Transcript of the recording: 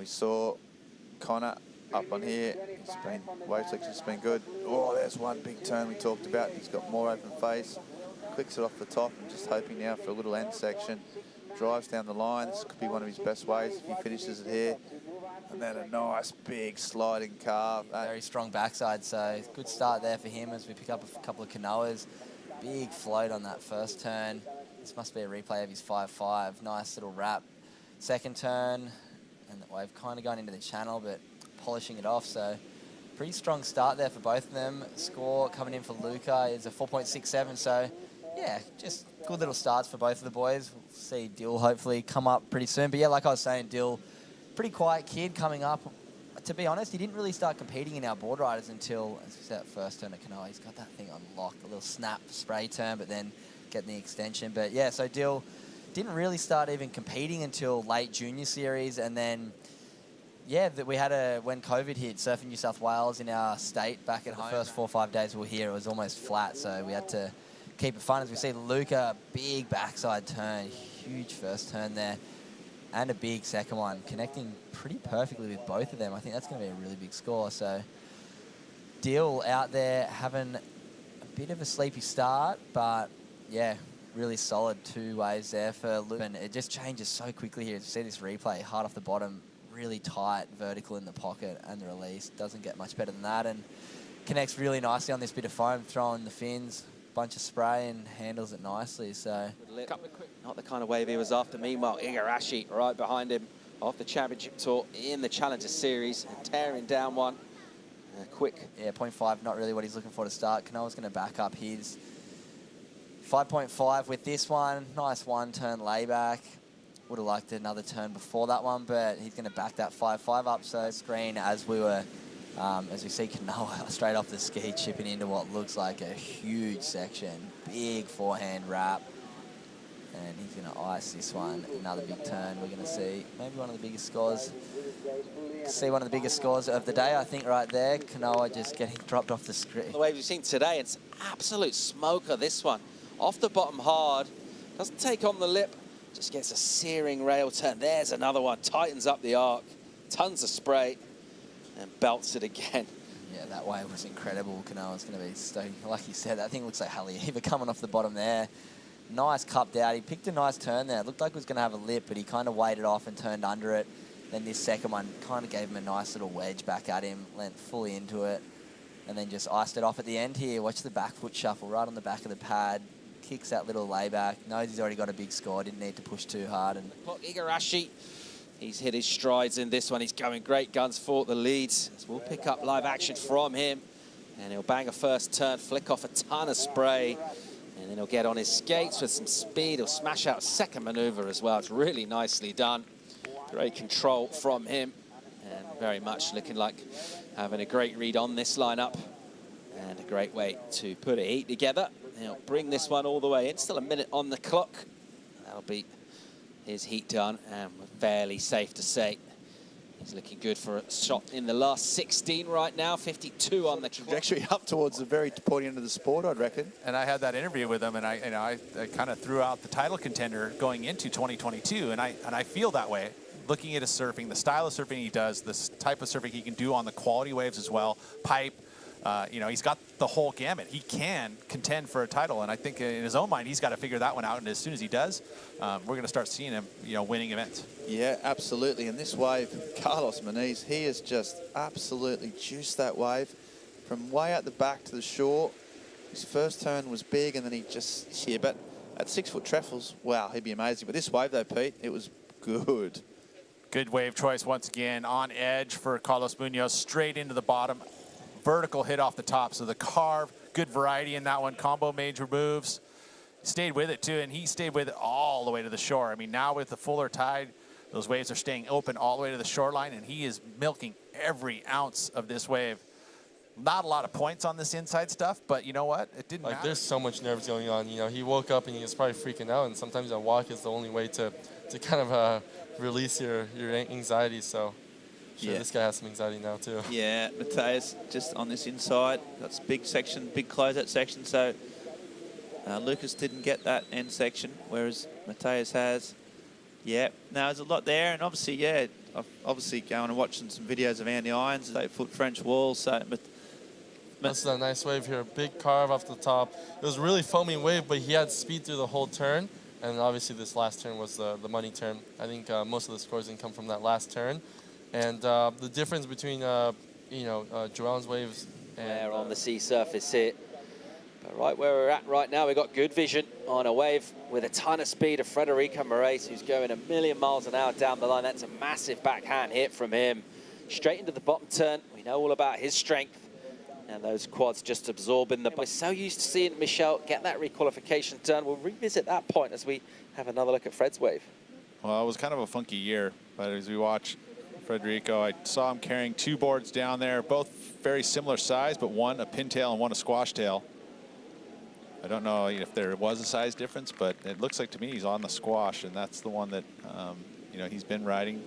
saw Connor up on here. He's been, wave selection's been good. Oh, there's one big turn we talked about. He's got more open face. Clicks it off the top and just hoping now for a little end section. Drives down the line. This could be one of his best waves if he finishes it here. And then a nice big sliding carve. Very strong backside, so good start there for him as we pick up a couple of canoas. Big float on that first turn. This must be a replay of his 5-5. Nice little wrap. Second turn, and the wave kind of going into the channel, but polishing it off. So pretty strong start there for both of them. Score coming in for Licca is a 4.67. So yeah, just good little starts for both of the boys. We'll see Dill hopefully come up pretty soon. But yeah, like I was saying, Dill, pretty quiet kid coming up. To be honest, he didn't really start competing in our board riders until that first turn of canoa. He's got that thing unlocked, a little snap spray turn, but then getting the extension. But yeah, so Dill didn't really start even competing until late junior series, and then yeah, we had when COVID hit, Surfing New South Wales in our state back at home. The first 4 or 5 days we were here, it was almost flat, so we had to keep it fun. As we see Licca, big backside turn, huge first turn there, and a big second one, connecting pretty perfectly with both of them. I think that's going to be a really big score. So Dill out there having a bit of a sleepy start, but yeah, really solid 2 waves there for Licca. And it just changes so quickly here. You see this replay, hard off the bottom, really tight, vertical in the pocket, and the release doesn't get much better than that, and connects really nicely on this bit of foam, throwing the fins, bunch of spray, and handles it nicely. So not the kind of wave he was after. Meanwhile, Igarashi right behind him off the championship tour in the Challenger Series, and tearing down one. Quick. Yeah, 0.5, not really what he's looking for to start. Kanoa's going to back up his 5.5 with this one. Nice one-turn layback. Would have liked another turn before that one, but he's going to back that 5.5 up. So screen as we were, as we see Kanoa straight off the ski chipping into what looks like a huge section. Big forehand wrap. And he's going to ice this one. Another big turn. We're going to see maybe one of the biggest scores. See one of the biggest scores of the day, I think, right there. Kanoa just getting dropped off the screen. The wave we've seen today, it's absolute smoker, this one. Off the bottom hard. Doesn't take on the lip. Just gets a searing rail turn. There's another one. Tightens up the arc. Tons of spray. And belts it again. Yeah, that wave was incredible. Kanoa's going to be stoked. Like you said, that thing looks like Haleiwa coming off the bottom there. Nice cupped out. He picked a nice turn there. It looked like it was going to have a lip, but he kind of waited off and turned under it. Then this second one kind of gave him a nice little wedge back at him, went fully into it, and then just iced it off at the end here. Watch the back foot shuffle right on the back of the pad. Kicks that little layback. Knows he's already got a big score. Didn't need to push too hard. And Igarashi, he's hit his strides in this one. He's going great guns for the leads. So we'll pick up live action from him. And he'll bang a first turn, flick off a ton of spray. And then he'll get on his skates with some speed. He'll smash out a second maneuver as well. It's really nicely done. Great control from him. And very much looking like having a great read on this lineup. And a great way to put a heat together. He'll bring this one all the way in. Still a minute on the clock. That'll be his heat done. And we're fairly safe to say he's looking good for a shot in the last 16 right now. 52 on the trajectory up towards the very pointy end of the sport, I'd reckon. And I had that interview with him, and I kind of threw out the title contender going into 2022, and I feel that way. Looking at his surfing, the style of surfing he does, this type of surfing he can do on the quality waves as well, pipe. You know, he's got the whole gamut. He can contend for a title, and I think in his own mind, he's got to figure that one out. And as soon as he does, we're going to start seeing him, you know, winning events. Yeah, absolutely. And this wave, Carlos Muniz, he has just absolutely juiced that wave from way out the back to the shore. His first turn was big, and then he just, yeah, but at 6 foot trefoils, wow, he'd be amazing. But this wave though, Pete, it was good. Good wave choice once again, on edge for Carlos Munoz, straight into the bottom. Vertical hit off the top, so the carve, good variety in that one. Combo major moves, stayed with it too, and he stayed with it all the way to the shore. I mean, now with the fuller tide, those waves are staying open all the way to the shoreline, and he is milking every ounce of this wave. Not a lot of points on this inside stuff, but you know what? It didn't matter. There's so much nerves going on. You know, he woke up and he was probably freaking out, and sometimes a walk is the only way to kind of release your anxiety. So. Sure, yeah. This guy has some anxiety now too. Yeah, Mateus just on this inside. That's big section, big closeout section. So Lucas didn't get that end section, whereas Mateus has. Yeah, now there's a lot there, and obviously, yeah, I've obviously going and watching some videos of Andy Irons, 8-foot French wall. So, but that's a nice wave here. Big carve off the top. It was really foamy wave, but he had speed through the whole turn. And obviously this last turn was the money turn. I think most of the scores didn't come from that last turn. And the difference between, Jerome's waves and... There on the sea surface here. But right where we're at right now, we've got good vision on a wave with a ton of speed of Frederico Morais, who's going 1,000,000 miles an hour down the line. That's a massive backhand hit from him. Straight into the bottom turn. We know all about his strength. And those quads just absorbing the... We're so used to seeing Michel get that requalification done. We'll revisit that point as we have another look at Fred's wave. Well, it was kind of a funky year, but as we watch Frederico, I saw him carrying 2 boards down there, both very similar size, but one a pintail and one a squash tail. I don't know if there was a size difference, but it looks like to me he's on the squash, and that's the one that he's been riding